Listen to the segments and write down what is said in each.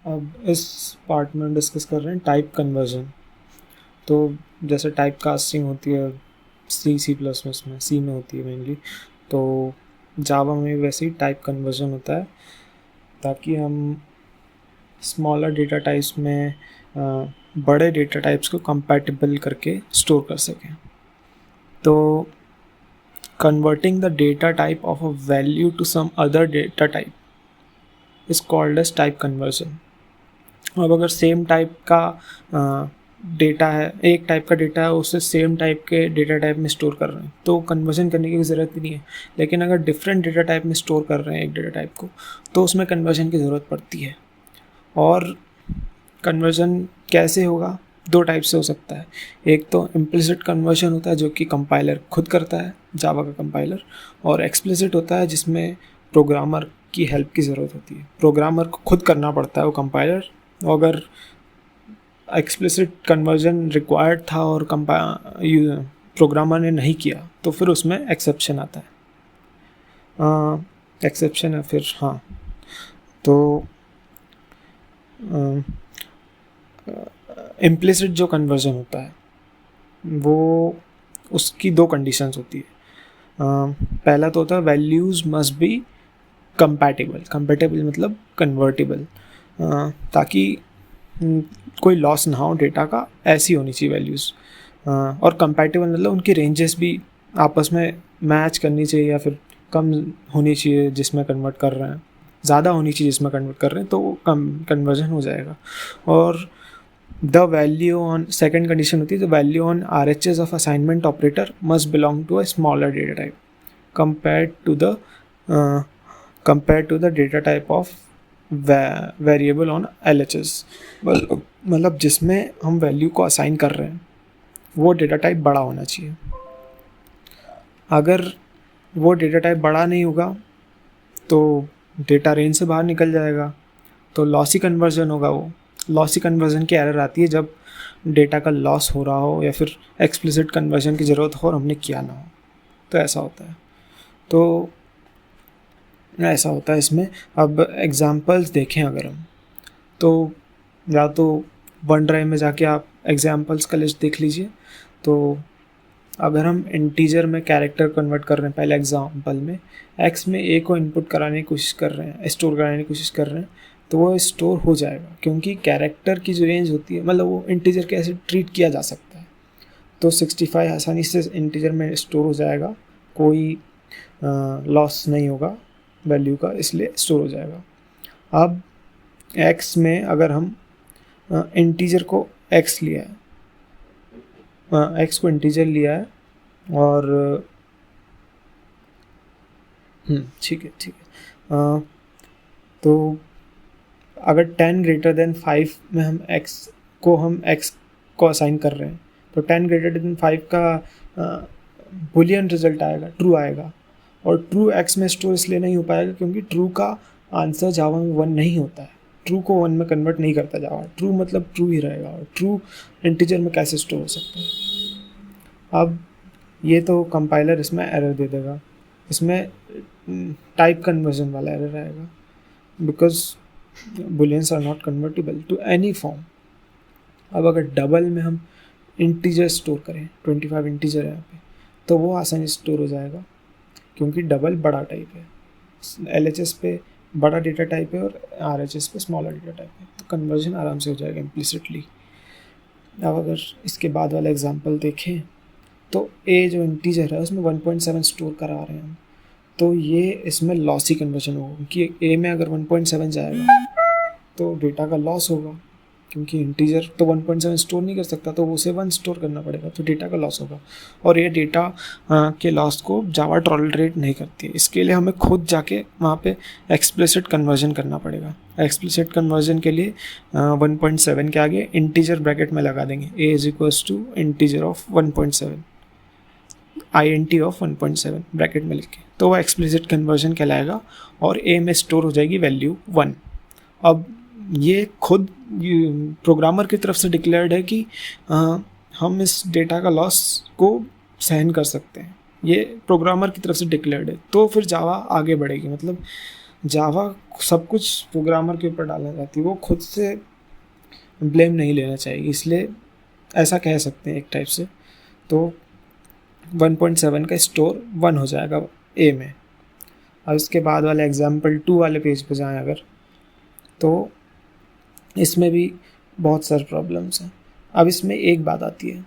अब इस पार्ट में डिस्कस कर रहे हैं टाइप कन्वर्जन। तो जैसे टाइप कास्टिंग होती है सी प्लस में सी में होती है मेनली, तो जावा में वैसे ही टाइप कन्वर्जन होता है ताकि हम स्मॉलर डेटा टाइप्स में बड़े डेटा टाइप्स को कंपैटिबल करके स्टोर कर सकें। तो converting the data type of a value to some other data type is called as type conversion। अब अगर सेम टाइप का डेटा है, एक टाइप का डेटा है, उससे सेम टाइप के डेटा टाइप में स्टोर कर रहे हैं तो कन्वर्जन करने की ज़रूरत भी नहीं है। लेकिन अगर डिफरेंट डेटा टाइप में स्टोर कर रहे हैं एक डेटा टाइप को, तो उसमें कन्वर्जन की ज़रूरत पड़ती है। और कन्वर्जन कैसे होगा? दो टाइप से हो सकता है। एक तो इम्प्लिसिट कन्वर्जन होता है जो कि कंपाइलर खुद करता है, जावा का कंपाइलर, और एक्सप्लिसिट होता है जिसमें प्रोग्रामर की हेल्प की ज़रूरत होती है। प्रोग्रामर को खुद करना पड़ता है वो कंपाइलर। अगर एक्सप्लिसिट कन्वर्जन रिक्वायर्ड था और प्रोग्रामर ने नहीं किया तो फिर उसमें एक्सेप्शन आता है। एक्सेप्शन है फिर, हाँ। तो इम्प्लिसिट जो कन्वर्जन होता है वो, उसकी दो कंडीशंस होती है। पहला तो होता है वैल्यूज़ मस्ट बी कंपैटिबल मतलब कन्वर्टिबल, ताकि कोई लॉस ना हो डेटा का, ऐसी होनी चाहिए वैल्यूज़। और कंपैटिबल मतलब उनकी रेंजेस भी आपस में मैच करनी चाहिए, या फिर कम होनी चाहिए जिसमें कन्वर्ट कर रहे हैं, ज़्यादा होनी चाहिए जिसमें कन्वर्ट कर रहे हैं, तो कम कन्वर्जन हो जाएगा। और the value on, second condition होती है the value on RHS of assignment operator must belong to a smaller data type compared to the data type of variable on LHS। मतलब जिसमें हम वैल्यू को असाइन कर रहे हैं वो डेटा टाइप बड़ा होना चाहिए। अगर वो डेटा टाइप बड़ा नहीं होगा तो डेटा रेंज से बाहर निकल जाएगा, तो लॉसी कन्वर्जन होगा। वो लॉसी कन्वर्जन की एरर आती है जब डेटा का लॉस हो रहा हो या फिर एक्सप्लिसिट कन्वर्जन की ज़रूरत हो और हमने किया ना हो, तो ऐसा होता है। तो ऐसा होता है इसमें। अब एग्जांपल्स देखें अगर हम, तो या तो वन ड्राइव में जाके आप एग्जांपल्स का लिस्ट देख लीजिए। तो अगर हम इंटीजर में कैरेक्टर कन्वर्ट कर रहे हैं, पहले एग्जांपल में एक्स में ए को इनपुट कराने की कोशिश कर रहे हैं, स्टोर कराने की कोशिश कर रहे हैं, तो वो स्टोर हो जाएगा क्योंकि कैरेक्टर की जो रेंज होती है, मतलब वो इंटीजर कैसे ट्रीट किया जा सकता है, तो 65 आसानी से इंटीजर में स्टोर हो जाएगा, कोई लॉस नहीं होगा वैल्यू का, इसलिए स्टोर हो जाएगा। अब एक्स में अगर हम इंटीजर को एक्स लिया है, एक्स को इंटीजर लिया है और ठीक है, तो अगर 10 ग्रेटर देन 5 में हम एक्स को असाइन कर रहे हैं, तो 10 ग्रेटर देन 5 का बुलियन रिजल्ट आएगा, ट्रू आएगा। और ट्रू एक्स में स्टोर इसलिए नहीं हो पाएगा क्योंकि ट्रू का आंसर जावा में 1 नहीं होता है, ट्रू को 1 में कन्वर्ट नहीं करता जावा, ट्रू मतलब ट्रू ही रहेगा, और ट्रू इंटीजर में कैसे स्टोर हो सकता है। अब ये तो कंपाइलर इसमें एरर दे देगा, इसमें टाइप कन्वर्जन वाला एरर आएगा, because booleans are not convertible to any form. अब अगर डबल में हम इंटीजर स्टोर करें, 25 इंटीजर है यहाँ पे, तो वो आसानी से स्टोर हो जाएगा क्योंकि डबल बड़ा टाइप है, LHS पे बड़ा डेटा टाइप है और RHS पे स्मॉलर डेटा टाइप है, तो कन्वर्जन आराम से हो जाएगा इम्प्लिसिटली। अब अगर इसके बाद वाला एग्जांपल देखें, तो ए जो इंटीजर है उसमें 1.7 स्टोर करा रहे हैं हम, तो ये इसमें लॉसी कन्वर्जन होगा क्योंकि ए में अगर 1.7 जाएगा तो डेटा का लॉस होगा, क्योंकि इंटीजर तो 1.7 स्टोर नहीं कर सकता, तो उसे 1 स्टोर करना पड़ेगा, तो डेटा का लॉस होगा। और ये डेटा के लॉस को जावा टॉलरेट नहीं करती है, इसके लिए हमें खुद जाके वहाँ पे एक्सप्लिसिट कन्वर्जन करना पड़ेगा। एक्सप्लिसिट कन्वर्जन के लिए 1.7 के आगे इंटीजर ब्रैकेट में लगा देंगे, a is equals to integer of 1.7, INT of 1.7 bracket में लिख के, तो वह एक्सप्लिसिट कन्वर्जन कहलाएगा और ए में स्टोर हो जाएगी वैल्यू 1। अब ये खुद प्रोग्रामर की तरफ से डिक्लेयर्ड है कि हम इस डेटा का लॉस को सहन कर सकते हैं, ये प्रोग्रामर की तरफ से डिक्लेयर्ड है, तो फिर जावा आगे बढ़ेगी। मतलब जावा सब कुछ प्रोग्रामर के ऊपर डालना चाहती है, वो खुद से ब्लेम नहीं लेना चाहिए, इसलिए ऐसा कह सकते हैं एक टाइप से। तो 1.7 का स्टोर 1 हो जाएगा ए में। अब इसके बाद वाले एग्जाम्पल 2 वाले पेज पे जाएं अगर, तो इसमें भी बहुत सारे प्रॉब्लम्स हैं। अब इसमें एक बात आती है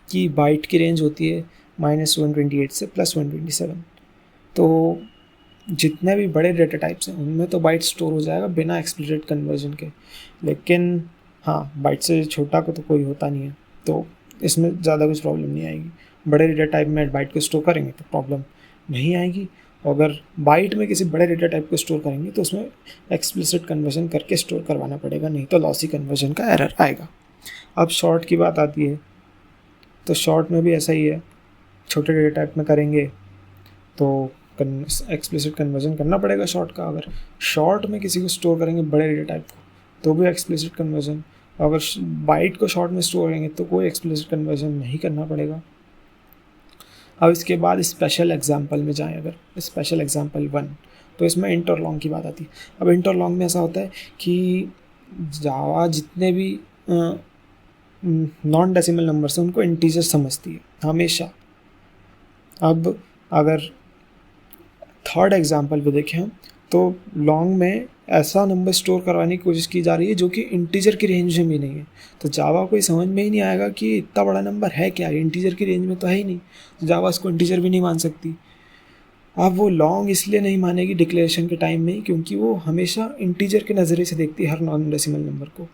कि बाइट की रेंज होती है -128 से +127, तो जितने भी बड़े डेटा टाइप्स हैं उनमें तो बाइट स्टोर हो जाएगा बिना एक्सप्लिसिट कन्वर्जन के, लेकिन हाँ बाइट से छोटा को तो कोई होता नहीं है, तो इसमें ज़्यादा कुछ प्रॉब्लम नहीं आएगी। बड़े डेटा टाइप में बाइट को स्टोर करेंगे तो प्रॉब्लम नहीं आएगी, अगर बाइट में किसी बड़े डेटा टाइप को स्टोर करेंगे तो उसमें एक्सप्लिसिट कन्वर्जन करके स्टोर करवाना पड़ेगा, नहीं तो लॉसी कन्वर्जन का एरर आएगा। अब शॉर्ट की बात आती है, तो शॉर्ट में भी ऐसा ही है, छोटे डेटा टाइप में करेंगे तो एक्सप्लिसिट कन्वर्जन करना पड़ेगा शॉर्ट का। अगर शॉर्ट में किसी को स्टोर करेंगे बड़े डेटा टाइप को तो भी एक्सप्लिसिट कन्वर्जन, अगर बाइट को शॉर्ट में स्टोर करेंगे तो कोई एक्सप्लिसिट कन्वर्जन नहीं करना पड़ेगा। अब इसके बाद स्पेशल एग्जाम्पल में जाएं अगर, स्पेशल एग्जाम्पल 1, तो इसमें इंट और लॉन्ग की बात आती है। अब इंट और लॉन्ग में ऐसा होता है कि जावा जितने भी नॉन डेसिमल नंबर्स हैं उनको इंटीजर समझती है हमेशा। अब अगर थर्ड एग्जाम्पल पे देखें हम, तो लॉन्ग में ऐसा नंबर स्टोर करवाने की कोशिश की जा रही है जो कि इंटीजर की रेंज में भी नहीं है, तो जावा को समझ में ही नहीं आएगा कि इतना बड़ा नंबर है क्या, इंटीजर की रेंज में तो है ही नहीं, तो जावा इसको इंटीजर भी नहीं मान सकती। अब वो लॉन्ग इसलिए नहीं मानेगी डिक्लेरेशन के टाइम में ही क्योंकि वो हमेशा इंटीजर के नज़रिए से देखती है हर नॉन डेसिमल नंबर को,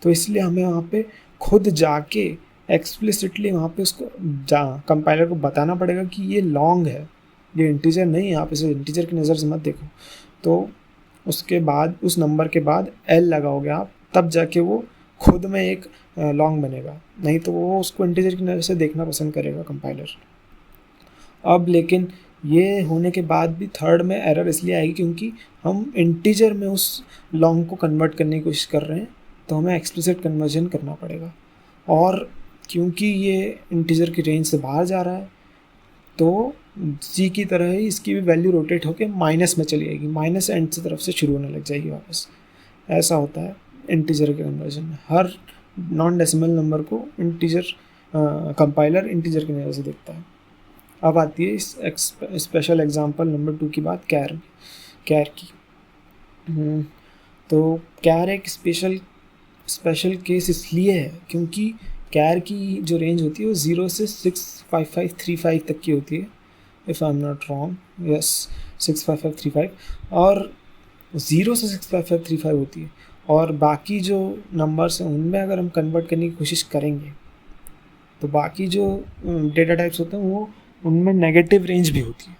तो इसलिए हमें वहाँ पे खुद जाके एक्सप्लिसिटली वहाँ पे उसको कंपाइलर को बताना पड़ेगा कि ये लॉन्ग है, ये इंटीजर नहीं है, आप इसे इंटीजर की नज़र से मत देखो। तो उसके बाद उस नंबर के बाद एल लगाओगे आप, तब जाके वो खुद में एक लॉन्ग बनेगा, नहीं तो वो उसको इंटीजर की नज़र से देखना पसंद करेगा कंपाइलर। अब लेकिन ये होने के बाद भी थर्ड में एरर इसलिए आएगी क्योंकि हम इंटीजर में उस लॉन्ग को कन्वर्ट करने की कोशिश कर रहे हैं, तो हमें एक्सप्लिसिट कन्वर्जन करना पड़ेगा, और क्योंकि ये इंटीजर की रेंज से बाहर जा रहा है तो सी की तरह ही इसकी भी वैल्यू रोटेट होकर माइनस में चली जाएगी, माइनस एंड से तरफ से शुरू होने लग जाएगी वापस। ऐसा होता है इंटीजर के कन्वर्जन में, हर नॉन डेसिमल नंबर को इंटीजर कंपाइलर इंटीजर की नज़र से देखता है। अब आती है इस स्पेशल एग्जांपल नंबर 2 की बात, कैर की। तो कैर एक स्पेशल केस इसलिए है क्योंकि कैर की जो रेंज होती है वो 0 से 65535 तक की होती है, if I am not wrong, yes 65535, और 0 से 65535 होती है, और बाकी जो नंबर्स हैं उनमें अगर हम कन्वर्ट करने की कोशिश करेंगे तो बाकी जो डेटा टाइप्स होते हैं वो उनमें नेगेटिव रेंज भी होती है।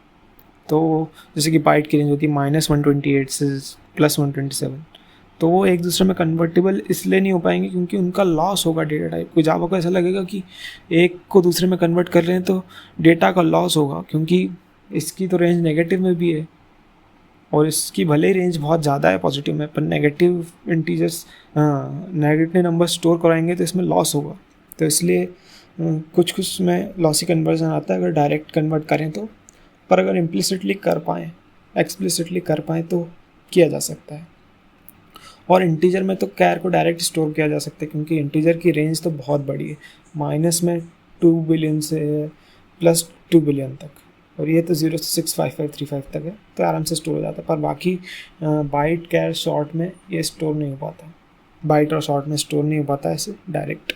तो जैसे कि बाइट की रेंज होती है -128 से +127, तो वो एक दूसरे में कन्वर्टेबल इसलिए नहीं हो पाएंगे क्योंकि उनका लॉस होगा डेटा टाइप को। जावा को ऐसा लगेगा कि एक को दूसरे में कन्वर्ट कर रहे हैं तो डेटा का लॉस होगा, क्योंकि इसकी तो रेंज नेगेटिव में भी है और इसकी भले ही रेंज बहुत ज़्यादा है पॉजिटिव में, पर negative integers negative number store कराएंगे तो इसमें लॉस होगा। तो इसलिए कुछ में लॉसी कन्वर्जन आता है अगर डायरेक्ट कन्वर्ट करें तो, पर अगर इम्प्लिसिटली कर पाएँ, एक्सप्लिसिटली कर पाएँ तो किया जा सकता है। और इंटीजर में तो कैर को डायरेक्ट स्टोर किया जा सकता है क्योंकि इंटीजर की रेंज तो बहुत बड़ी है, माइनस में 2 बिलियन से +2 बिलियन तक, और ये तो 0 से 65535 तक है, तो आराम से स्टोर हो जाता है। पर बाकी बाइट कैर शॉर्ट में ये स्टोर नहीं हो पाता, बाइट और शॉर्ट में स्टोर नहीं हो पाता ऐसे डायरेक्ट।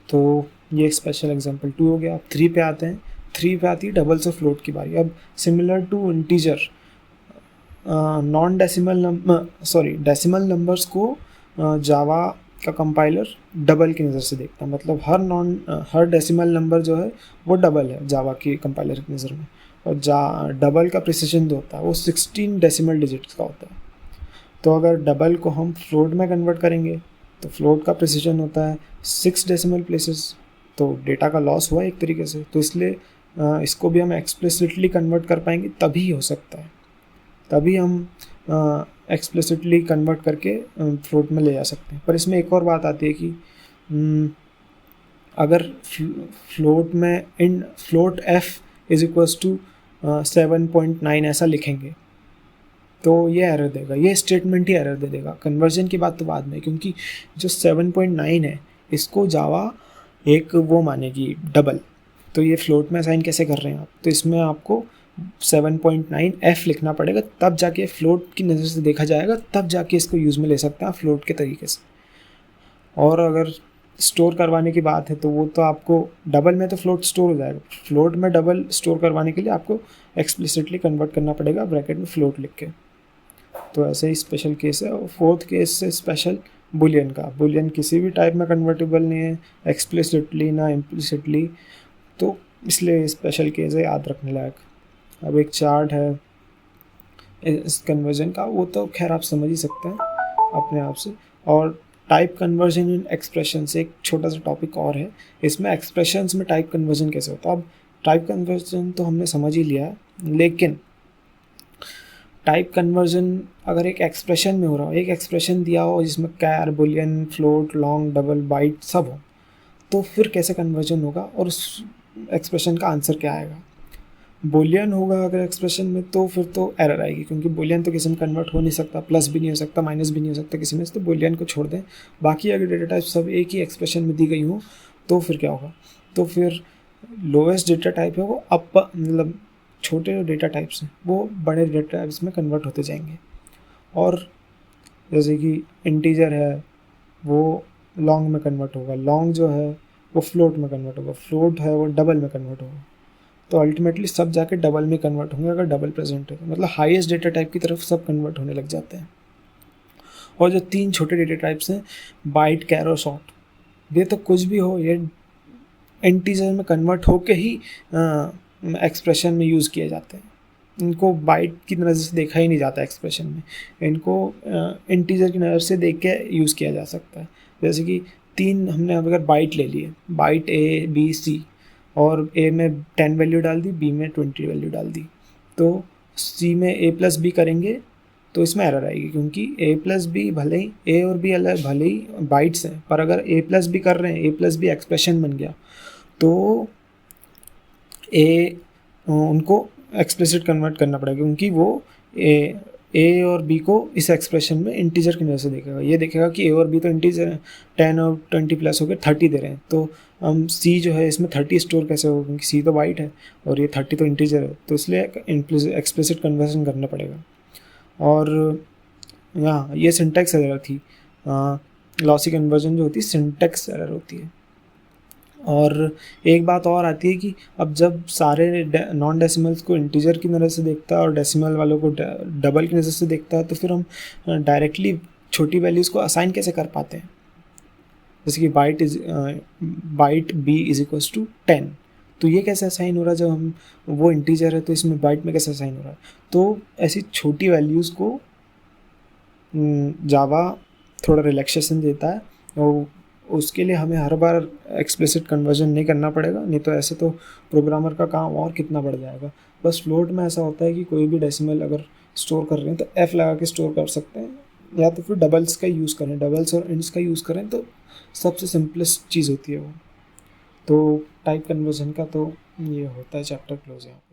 तो ये एक स्पेशल एग्जांपल 2 हो गया। अब 3 पे आते हैं। 3 पे आती है डबल्स ऑफ फ्लोट की बारी। अब similar to integer decimal numbers को जावा का कंपाइलर डबल की नज़र से देखता है, मतलब हर डेसिमल नंबर जो है वो डबल है जावा की कंपाइलर की नज़र में, और डबल का प्रिसिशन जो होता है वो 16 डेसिमल डिजिट्स का होता है। तो अगर डबल को हम फ्लोट में कन्वर्ट करेंगे तो फ्लोट का प्रिसिशन होता है 6 डेसिमल प्लेसेस, तो डेटा का लॉस हुआ एक तरीके से। तो इसलिए इसको भी हम एक्सप्लिसिटली कन्वर्ट कर पाएंगे तभी हो सकता है, तभी हम एक्सप्लिसिटली कन्वर्ट करके फ्लोट में ले जा सकते हैं। पर इसमें एक और बात आती है कि अगर फ्लोट में float f is equals to 7.9 ऐसा लिखेंगे तो ये एरर देगा, ये स्टेटमेंट ही एरर दे देगा। कन्वर्जन की बात तो बाद में, क्योंकि जो 7.9 है इसको जावा एक वो मानेगी डबल। तो ये फ्लोट में असाइन कैसे कर रहे हैं आप, तो इसमें आपको 7.9 f लिखना पड़ेगा, तब जाके फ्लोट की नज़र से देखा जाएगा, तब जाके इसको यूज़ में ले सकते हैं आप फ्लोट के तरीके से। और अगर स्टोर करवाने की बात है तो वो तो आपको डबल में तो फ्लोट स्टोर हो जाएगा, फ्लोट में डबल स्टोर करवाने के लिए आपको एक्सप्लिसिटली कन्वर्ट करना पड़ेगा ब्रैकेट में फ्लोट लिख के। तो ऐसे ही स्पेशल केस है। और फोर्थ केस है स्पेशल बुलियन का। बुलियन किसी भी टाइप में कन्वर्टेबल नहीं है, एक्सप्लिसिटली ना इम्प्लिसिटली, तो इसलिए स्पेशल केस है, याद रखने लायक। अब एक चार्ट है इस कन्वर्जन का, वो तो खैर आप समझ ही सकते हैं अपने आप से। और टाइप कन्वर्जन इन एक्सप्रेशन से एक छोटा सा टॉपिक और है, इसमें एक्सप्रेशंस में टाइप कन्वर्जन कैसे होता है। अब टाइप कन्वर्जन तो हमने समझ ही लिया है, लेकिन टाइप कन्वर्जन अगर एक एक्सप्रेशन में हो रहा हो, एक एक्सप्रेशन दिया हो जिसमें char, boolean, float, long, double, byte सब हो, तो फिर कैसे कन्वर्जन होगा और उस एक्सप्रेशन का आंसर क्या आएगा। बुलियन होगा अगर एक्सप्रेशन में तो फिर तो एरर आएगी, क्योंकि बुलियन तो किसी में कन्वर्ट हो नहीं सकता, प्लस भी नहीं हो सकता, माइनस भी नहीं हो सकता किसी में, तो बुलियन को छोड़ दें। बाकी अगर डेटा टाइप सब एक ही एक्सप्रेशन में दी गई हो तो फिर क्या होगा, तो फिर लोएस्ट डेटा टाइप है वो अप, मतलब छोटे जो डेटा टाइप्स हैं वो बड़े डेटा टाइप्स में कन्वर्ट होते जाएंगे। और जैसे कि इंटीजर है वो लॉन्ग में कन्वर्ट होगा, लॉन्ग जो है वो फ्लोट में कन्वर्ट होगा, फ्लोट है वो डबल में कन्वर्ट होगा। तो अल्टीमेटली सब जाके डबल में कन्वर्ट होंगे अगर डबल प्रेजेंट है, मतलब हाईएस्ट डेटा टाइप की तरफ सब कन्वर्ट होने लग जाते हैं। और जो तीन छोटे डेटा टाइप्स हैं बाइट, कैर और शॉर्ट, ये तो कुछ भी हो, ये इंटीजर में कन्वर्ट होके ही एक्सप्रेशन में यूज़ किए जाते हैं। इनको बाइट की नज़र से देखा ही नहीं जाता एक्सप्रेशन में, इनको इंटीजर की नज़र से देख के यूज़ किया जा सकता है। जैसे कि तीन हमने अगर बाइट ले लिए, बाइट ए बी सी, और ए में 10 वैल्यू डाल दी, बी में 20 वैल्यू डाल दी, तो सी में ए प्लस बी करेंगे तो इसमें एरर आएगी, क्योंकि ए प्लस बी भले ही ए और बी अलग भले ही बाइट्स हैं, पर अगर ए प्लस बी कर रहे हैं, ए प्लस बी एक्सप्रेशन बन गया, तो ए उनको एक्सप्लिसिट कन्वर्ट करना पड़ेगा, क्योंकि वो ए और बी को इस एक्सप्रेशन में इंटीजर की नज़र से देखेगा। ये देखेगा कि ए और बी तो इंटीजर हैं, 10 और 20 प्लस हो गए 30 दे रहे हैं, तो हम सी जो है इसमें 30 स्टोर कैसे होगा, क्योंकि सी तो बाइट है और ये 30 तो इंटीजर है, तो इसलिए एक्सप्लिसिट कन्वर्जन करना पड़ेगा। और यहाँ ये सिंटैक्स एरर थी, लॉसी कन्वर्जन जो होती है सिंटैक्स एरर होती है। और एक बात और आती है कि अब जब सारे नॉन डेसिमल्स को इंटीजर की नज़र से देखता है और डेसिमल वालों को डबल की नज़र से देखता है, तो फिर हम डायरेक्टली छोटी वैल्यूज़ को असाइन कैसे कर पाते हैं। जैसे कि byte b is equals to 10, तो ये कैसे असाइन हो रहा है, जब हम वो इंटीजर है तो इसमें बाइट में कैसे असाइन हो रहा है। तो ऐसी छोटी वैल्यूज़ को जावा थोड़ा रिलैक्सेशन देता है, और उसके लिए हमें हर बार एक्सप्लिसिट कन्वर्जन नहीं करना पड़ेगा, नहीं तो ऐसे तो प्रोग्रामर का काम और कितना बढ़ जाएगा। बस फ्लोट में ऐसा होता है कि कोई भी डेसिमल अगर स्टोर कर रहे हैं तो एफ लगा के स्टोर कर सकते हैं, या तो फिर डबल्स का यूज़ करें, डबल्स और इंड्स का यूज़ करें, तो सबसे सिंपलेस्ट चीज़ होती है वो। तो टाइप कन्वर्जन का तो ये होता है, चैप्टर क्लोज है।